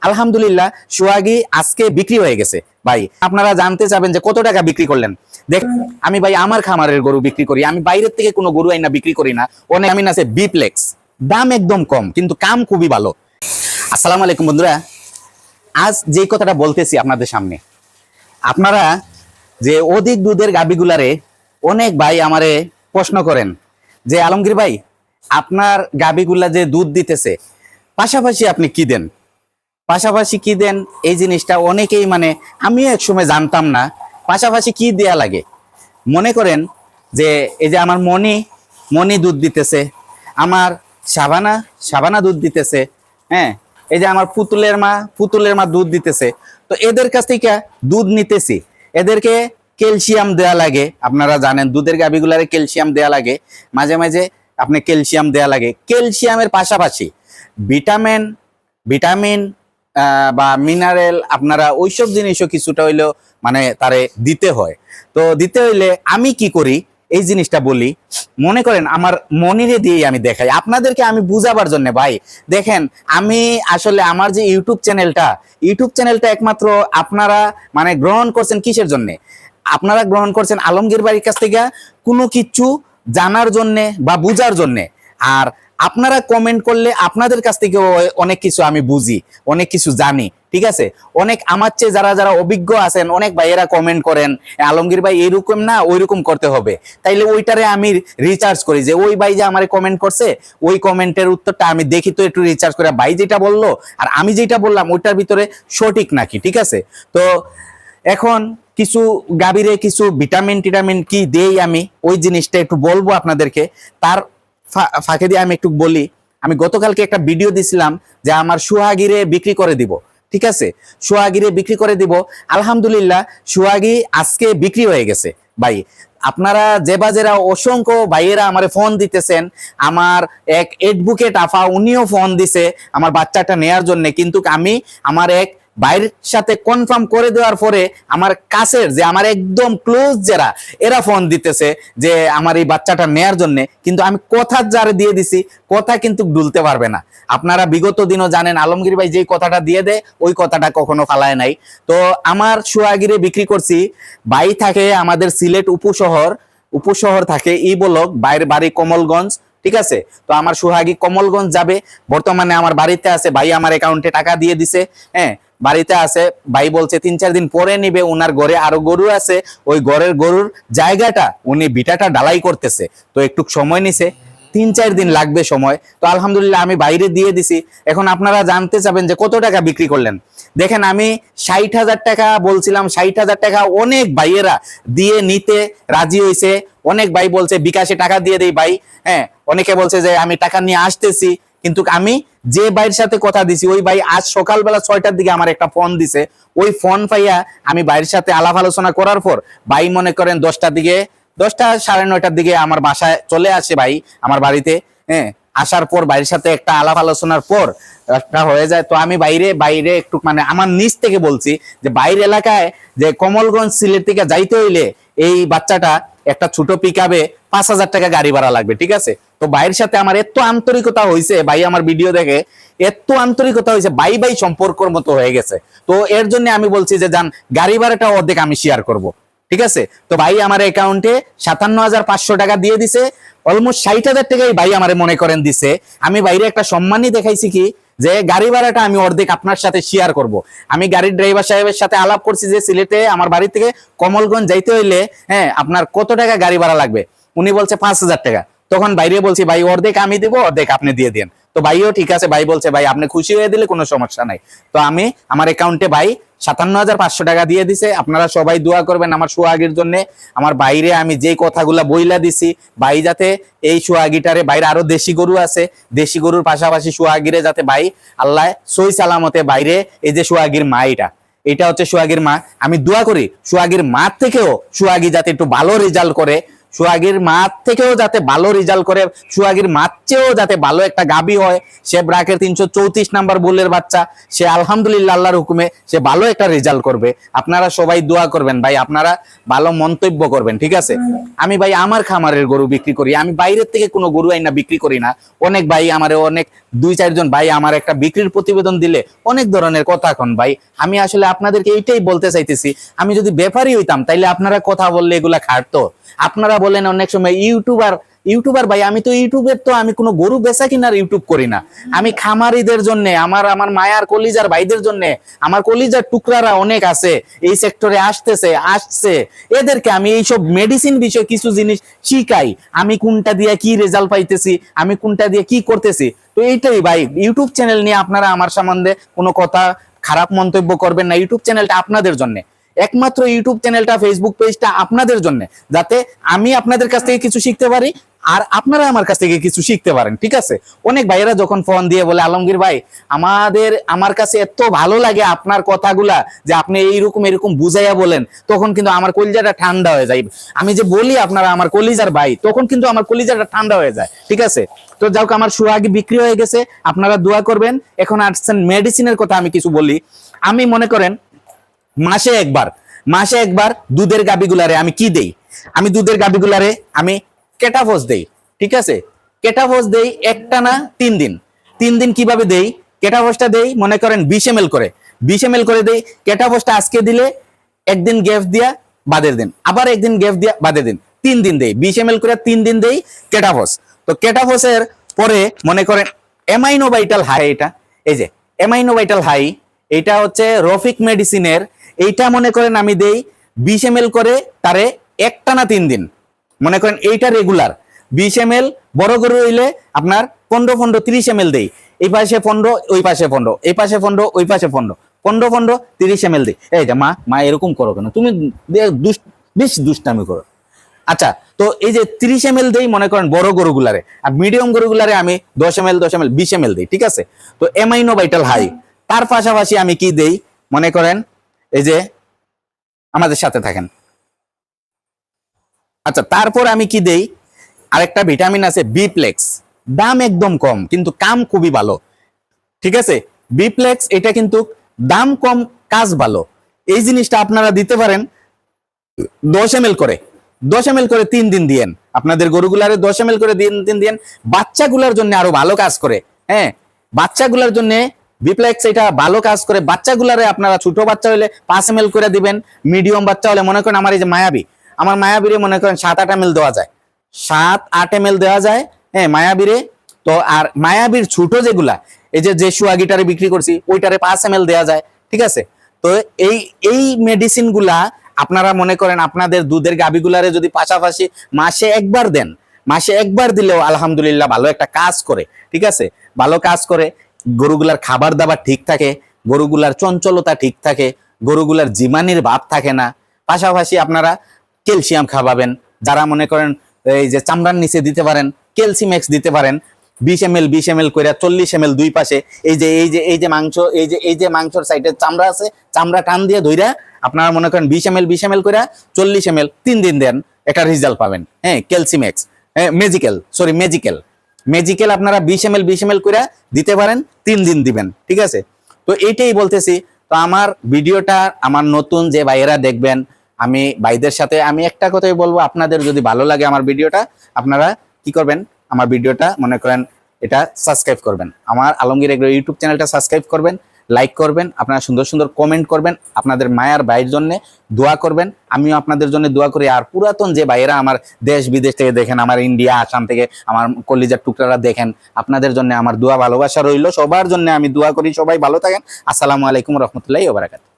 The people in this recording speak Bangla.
আলহামদুলিল্লাহ সোহাগী আজকে বিক্রি হয়ে গেছে ভাই। আপনারা জানতে চাবেন যে কত টাকা বিক্রি করলেন। দেখ আমি ভাই আমার খামারের গরু বিক্রি করি, আমি বাইরের থেকে কোনো গরু আইনা বিক্রি করি না। অনেক আমি আছে বিপ্লেক্স, দাম একদম কম কিন্তু কাম খুবই ভালো। আসসালামু আলাইকুম বন্ধুরা, আজ যে কথাটা বলতেছি আপনাদের সামনে, আপনারা যে অধিক দুধের গাভীগুলারে অনেক ভাই আমারে প্রশ্ন করেন যে আলমগীর ভাই আপনার গাভীগুলা যে দুধ দিতেছে পাশাপাশি আপনি কি দেন, পাশাপাশি কি দেন এই জিনিসটা অনেকেই আমিও একসময় জানতাম না পাশাপাশি কি দেয়া লাগে। মনে করেন যে এই যে আমার মনি দুধ দিতেছে, আমার সাবানা দুধ দিতেছে, হ্যাঁ এই যে আমার পুতুলের মা দুধ দিতেছে। তো এদের কাছ থেকে দুধ নিতেছি, এদেরকে ক্যালসিয়াম দেয়া লাগে। আপনারা জানেন দুধের গাভীগুলারে ক্যালসিয়াম দেয়া লাগে, মাঝে মাঝে আপনি ক্যালসিয়াম দেয়া লাগে। ক্যালসিয়ামের পাশাপাশি ভিটামিন বা মিনারেল আপনারা ওইসব জিনিসও কিছুটা হইলেও তারে দিতে হয়। তো দিতে হইলে আমি কি করি এই জিনিসটা বলি। মনে করেন আমার মনিরে দিয়ে আমি দেখাই আপনাদেরকে, আমি বুঝাবার জন্য। ভাই দেখেন, আমি আসলে আমার যে ইউটিউব চ্যানেলটা একমাত্র আপনারা গ্রহণ করছেন কিসের জন্য? আপনারা গ্রহণ করছেন আলমগীর ভাইয়ের কাছ থেকে কোনো কিছু জানার জন্য বা বুঝার জন্য। আর আপনারা কমেন্ট করলে আপনাদের কাছ থেকে অনেক কিছু আমি বুঝি, অনেক কিছু জানি, ঠিক আছে। অনেক আমার চেয়ে যারা অভিজ্ঞ আছেন অনেক ভাইয়েরা কমেন্ট করেন আলমগীর ভাই এইরকম না ওইরকম করতে হবে, তাইলে ওইটারে আমি রিচার্জ করি যে ওই ভাই যে আমার কমেন্ট করছে ওই কমেন্টের উত্তরটা আমি দেখি তো একটু রিচার্জ করে ভাই যেটা বললো আর আমি যেটা বললাম ওইটার ভিতরে সঠিক নাকি, ঠিক আছে। তো এখন কিছু গাভীরে কিছু ভিটামিন কি দেই আমি ওই জিনিসটা একটু বলবো আপনাদেরকে। তার ফাঁকে দিয়ে আমি একটু বলি, আমি গতকালকে একটা ভিডিও দিছিলাম যে আমার সোহাগীরে বিক্রি করে দিব, ঠিক আছে। সোহাগীরে বিক্রি করে দিব, আলহামদুলিল্লাহ সোহাগী আজকে বিক্রি হয়ে গেছে ভাই। আপনারা যে বাজেরা অসংখ্য ভাইয়েরা আমারে ফোন দিতেছেন, আমার এক এডভোকেট আফা উনিও ফোন দিছে আমার বাচ্চাটা নেয়ার জন্য, কিন্তু আমি আমার এক বাইরের সাথে কনফার্ম করে দেওয়ার পরে আমার কাছের যে আমার একদম ক্লোজ যারা এরা ফোন দিতেছে যে আমার এই বাচ্চাটা নেয়ার জন্য, কিন্তু আমি কথা যারে দিয়ে দিছি কথা কিন্তু ভুলতে পারবে না। আপনারা বিগত দিনও জানেন আলমগীর ভাই যে কথাটা দিয়ে দেয় ওই কথাটা কখনো ফালায় নাই। তো আমার সোহাগীরে বিক্রি করছি। ভাই থাকে আমাদের সিলেট উপশহর থাকে ই বলক, বাইরের বাড়ি কমলগঞ্জ, ঠিক আছে। তো আমার সোহাগী কমলগঞ্জ যাবে, বর্তমানে আমার বাড়িতে আছে। ভাই আমার অ্যাকাউন্টে টাকা দিয়ে দিছে, হ্যাঁ বাড়িতে আছে। ভাই বলছে 3-4 দিন পরে নিবে, উনার ঘরে আরো গরু আছে, ওই ঘরের গরুর জায়গাটা উনি ভিটাটা ঢালাই করতেছে, তো একটু সময় নিছে, 3-4 দিন লাগবে সময়। তো আলহামদুলিল্লাহ আমি বাইরে দিয়ে দিছি। এখন আপনারা জানতে চাবেন যে কত টাকা বিক্রি করলেন। দেখেন আমি 60,000 টাকা বলছিলাম, 60,000 টাকা অনেক ভাইয়েরা দিয়ে নিতে রাজি হয়েছে। অনেক ভাই বলছে বিকাশে টাকা দিয়ে দেই ভাই, হ্যাঁ অনেকে বলছে যে আমি টাকা নিয়ে আসতেছি, কিন্তু আমি যে ভাইয়ের সাথে কথা দিছি ওই ভাই আজ সকালবেলা 6টার দিকে আমার একটা ফোন দিছে। ওই ফোন পাইয়া আমি ভাইয়ের সাথে আলাপ আলোচনা করার পর ভাই মনে করেন 10টা সাড়ে 9টার দিকে আমার বাসায় চলে আসে ভাই আমার বাড়িতে, হ্যাঁ আসার পর ভাইয়ের সাথে একটা আলাপ আলোচনার পর একটা হয়ে যায়। তো আমি বাইরে একটু আমার নিচ থেকে বলছি যে বাইরে এলাকায় যে কমলগঞ্জ সিলেট থেকে যাইতে হইলে এই বাচ্চাটা একটা ছোট পিকআপে 5,000 টাকা গাড়ি ভাড়া লাগবে, ঠিক আছে। তো ভাইয়ের সাথে আমার এত আন্তরিকতা হয়েছে, ভাই আমার ভিডিও দেখে এত আন্তরিকতা হয়েছে, ভাই সম্পর্কর মতো হয়ে গেছে। তো এর জন্য আমি বলছি যে যান গাড়ি ভাড়াটা অর্ধেক আমি শেয়ার করব, ঠিক আছে। তো ভাই আমার অ্যাকাউন্টে 57,500 টাকা দিয়ে দিছে, অলমোস্ট 60,000 টাকাই ভাই আমারে মনে করেন দিছে। আমি বাইরে একটা সম্মানই দেখাইছি কি যে গাড়ি ভাড়াটা আমি অর্ধেক আপনার সাথে শেয়ার করব। আমি গাড়ির ড্রাইভার সাহেবের সাথে আলাপ করছি যে সিলেটে আমার বাড়ি থেকে কমলগঞ্জ যাইতে হইলে হ্যাঁ আপনার কত টাকা গাড়ি ভাড়া লাগবে। উনি বলছে 5,000 টাকা। তখন বাইরে বলছি ভাই অর্ধেক আমি দেবো, অর্ধেক আপনি দিয়ে দেন। তো ভাইও ঠিক আছে, ভাই বলছে ভাই আপনি খুশি হয়ে দিলে কোনো সমস্যা নাই। তো আমি আমার অ্যাকাউন্টে ভাই 57,500 টাকা দিয়ে দিছে। আপনারা সবাই দোয়া করবেন আমার সোহাগীর জন্য। আমার বাইরে আমি যেই কথাগুলা বইলা দিছি ভাই যাতে এই সোহাগীটারে, বাইরে আরো দেশি গরু আছে, দেশি গরুর পাশাপাশি সোহাগীরে যাতে ভাই আল্লাহ সই সালামতে বাইরে এই যে সোহাগীর মা এটা হচ্ছে সোহাগীর মা, আমি দোয়া করি সোহাগীর মা থেকেও সোহাগী যাতে একটু ভালো রেজাল্ট করে, সোহাগীর মার থেকেও যাতে ভালো রেজাল্ট করে, সোহাগীর মার চেয়েও যাতে ভালো একটা গাবি হয়, সে ব্রাকের 334 নাম্বার বুলের বাচ্চা, সে আলহামদুলিল্লাহ আল্লাহর হুকুমে সে ভালো একটা রেজাল্ট করবে। আপনারা সবাই দোয়া করবেন ভাই, আপনারা ভালো মন্তব্য করবেন, ঠিক আছে? আমি ভাই আমার খামারের গরু বিক্রি করি, আমি বাইরের থেকে কোনো গরু আইনা বিক্রি করি না। অনেক ভাই আমারে অনেক 2-4 জন ভাই আমার একটা বিক্রির প্রতিবেদন দিলে অনেক ধরনের কথা কন ভাই। আমি আসলে আপনাদেরকে এইটাই বলতে চাইতেছি, আমি যদি ব্যাপারী হইতাম তাইলে আপনারা কথা বললে এগুলা খাটতো। আপনারা বলেন অনেক সময় ইউটিউবার ভাই, আমি তো ইউটিউবের তো আমি কোনো গরু বেচা কিনার ইউটিউব করি না, আমি খামারিদের জন্য, আমার মায়ার কলিজার ভাইদের জন্য, আমার কলিজার টুকরারা অনেক আছে এই সেক্টরে আসছে, এদেরকে আমি এইসব মেডিসিন বিষয়ে কিছু জিনিস শিখাই, আমি কোনটা দিয়ে কি রেজাল্ট পাইতেছি, আমি কোনটা দিয়ে কি করতেছি। তো এইটাই ভাই, ইউটিউব চ্যানেল নিয়ে আপনারা আমার সম্বন্ধে কোনো কথা খারাপ মন্তব্য করবেন না। ইউটিউব চ্যানেলটা আপনাদের জন্য, একমাত্র ইউটিউব চ্যানেলটা, ফেসবুক পেজটা আপনাদের জন্য, যাতে আমি আপনাদের কাছ থেকে কিছু শিখতে পারি আর আপনারা আমার কাছ থেকে কিছু শিখতে পারেন, ঠিক আছে? অনেক ভাইয়েরা যখন ফোন দিয়ে বলে আলমগীর ভাই আমার কাছে এত ভালো লাগে আপনার কথাগুলা, যে আপনি এরকম বুঝাইয়া বলেন, তখন কিন্তু আমার কলিজাটা ঠান্ডা হয়ে যায়। আমি যে বলি আপনারা আমার কলিজার ভাই, তখন কিন্তু আমার কলিজাটা ঠান্ডা হয়ে যায়, ঠিক আছে? তো যাও, আমার সোহাগী বিক্রি হয়ে গেছে, আপনারা দোয়া করবেন। এখন আসছেন মেডিসিনের কথা, আমি কিছু বলি। আমি মনে করেন মাসে একবার দুধের গাবিগুলারে আমি কি দেই, আমি দুধের গাবিগুলারে আমি কেটাফস দেই, ঠিক আছে? কেটাফস দেই একটানা 3 দিন। 3 দিন কিভাবে দেই? কেটাফসটা দেই মনে করেন 20 ml করে, 20 ml করে দেই। কেটাফসটা আজকে দিলে একদিন গ্যাপ দিয়া বাদের দিন, আবার একদিন গ্যাপ দিয়া বাদের দিন, 3 দিন দেই 20 ml করে, 3 দিন দেই কেটাফস। তো কেটাফসের পরে মনে করেন অ্যামাইনো ভাইটাল হাই, এটা এই যে অ্যামাইনো ভাইটাল হাই, এটা হচ্ছে রফিক মেডিসিনের, এইটা মনে করেন আমি দেই 20 ml করে, তারে একটানা 3 দিন। মনে করেন এইটা রেগুলার 20 ml, বড় গরু হইলে আপনার 15 30 ml দেই, এই পাশে 15, ওই পাশে 15, এই পাশে 15, ওই পাশে 15 30 ml দেই। এই যে মা এরকম করো কেন তুমি, বেশ দুষ্টামি করো। আচ্ছা, তো এই যে 30 ml দেই মনে করেন বড় গরুগুলারে, আর মিডিয়াম গরুগুলারে আমি 10 ml 20 ml দেই, ঠিক আছে? তো অ্যামাইনো ভাইটাল হাই। তার পাশাপাশি আমি কি দেই মনে করেন, এই যে আমাদের সাথে থাকেন। আচ্ছা, তারপর আমি কি দেই, আরেকটা ভিটামিন আছে বিপ্লেক্স, দাম একদম কম কিন্তু কাম খুবই ভালো, ঠিক আছে? বিপ্লেক্স, এটা কিন্তু দাম কম কাজ ভালো, এই জিনিসটা আপনারা দিতে পারেন 10 ml করে, 10 ml করে 3 দিন দিয়েন আপনাদের গরুগুলারে, 10 ml করে 3 দিন দিয়েন। বাচ্চাগুলার জন্য আরো ভালো কাজ করে, হ্যাঁ, বাচ্চাগুলার জন্য বিপ্লেক্স এটা ভালো কাজ করে। বাচ্চাগুলারে আপনারা ছোট বাচ্চা হলে 5 ml করে দিবেন, মিডিয়াম বাচ্চা হলে মনে করেন আমার এই যে মায়াবীরে মনে করেন 7-8 ml দেওয়া যায়, 7-8 ml দেওয়া যায়, হ্যাঁ, মায়াবীরে। তো আর মায়াবীর ছোট যেগুলা, এই যে সোহাগীটারে বিক্রি করছি, ওইটারে 5 ml দেওয়া যায়, ঠিক আছে? তো এই মেডিসিন গুলা আপনারা মনে করেন আপনাদের দুধের গাবিগুলারে যদি পাশাপাশি মাসে একবার দেন, মাসে একবার দিলেও আলহামদুলিল্লাহ ভালো একটা কাজ করে, ঠিক আছে? ভালো কাজ করে, গরুগুলার খাবার দাবার ঠিক থাকে, গরুগুলার চঞ্চলতা ঠিক থাকে, গরুগুলার জিমানির ভাব থাকে না। পাশাপাশি আপনারা ক্যালসিয়াম খাওয়াবেন, যারা মনে করেন এই যে চামড়ার নিচে দিতে পারেন, ক্যালসিম্যাক্স দিতে পারেন 20 ml করে, 40 ml দুই পাশে, এই যে মাংস, এই যে মাংসর সাইডে চামড়া আছে, চামড়া টান দিয়ে ধইরা আপনারা মনে করেন 20 ml করে 40 ml 3 দিন দেন, একটা রেজাল্ট পাবেন। হ্যাঁ, ক্যালসিম্যাক্স, ম্যাজিক্যাল আপনারা 20 ml করে দিতে পারেন, 3 দিন দিবেন, ঠিক আছে? তো এইটাই বলতেছি। তো আমার ভিডিওটা আমার নতুন যে ভাইয়েরা দেখবেন, আমি ভাইদের সাথে আমি একটা কথাই বলবো, আপনাদের যদি ভালো লাগে আমার ভিডিওটা, আপনারা কি করবেন, আমার ভিডিওটা মনে করেন এটা সাবস্ক্রাইব করবেন, আমার আলমগীর এগ্রো ইউটিউব চ্যানেলটা সাবস্ক্রাইব করবেন, লাইক করবেন, আপনারা সুন্দর সুন্দর কমেন্ট করবেন, আপনাদের মায়ার ভাইয়ের জন্য দোয়া করবেন, আমিও আপনাদের জন্য দোয়া করি। আর পুরাতন যে ভাইয়েরা আমার দেশ বিদেশ থেকে দেখেন, আমার ইন্ডিয়া আসাম থেকে আমার কলিজার টুকরারা দেখেন, আপনাদের জন্য আমার দোয়া ভালোবাসা রইল, সবার জন্য আমি দোয়া করি, সবাই ভালো থাকেন। আসসালামু আলাইকুম রহমতুল্লাহি ওয়া বারাকাতুহু।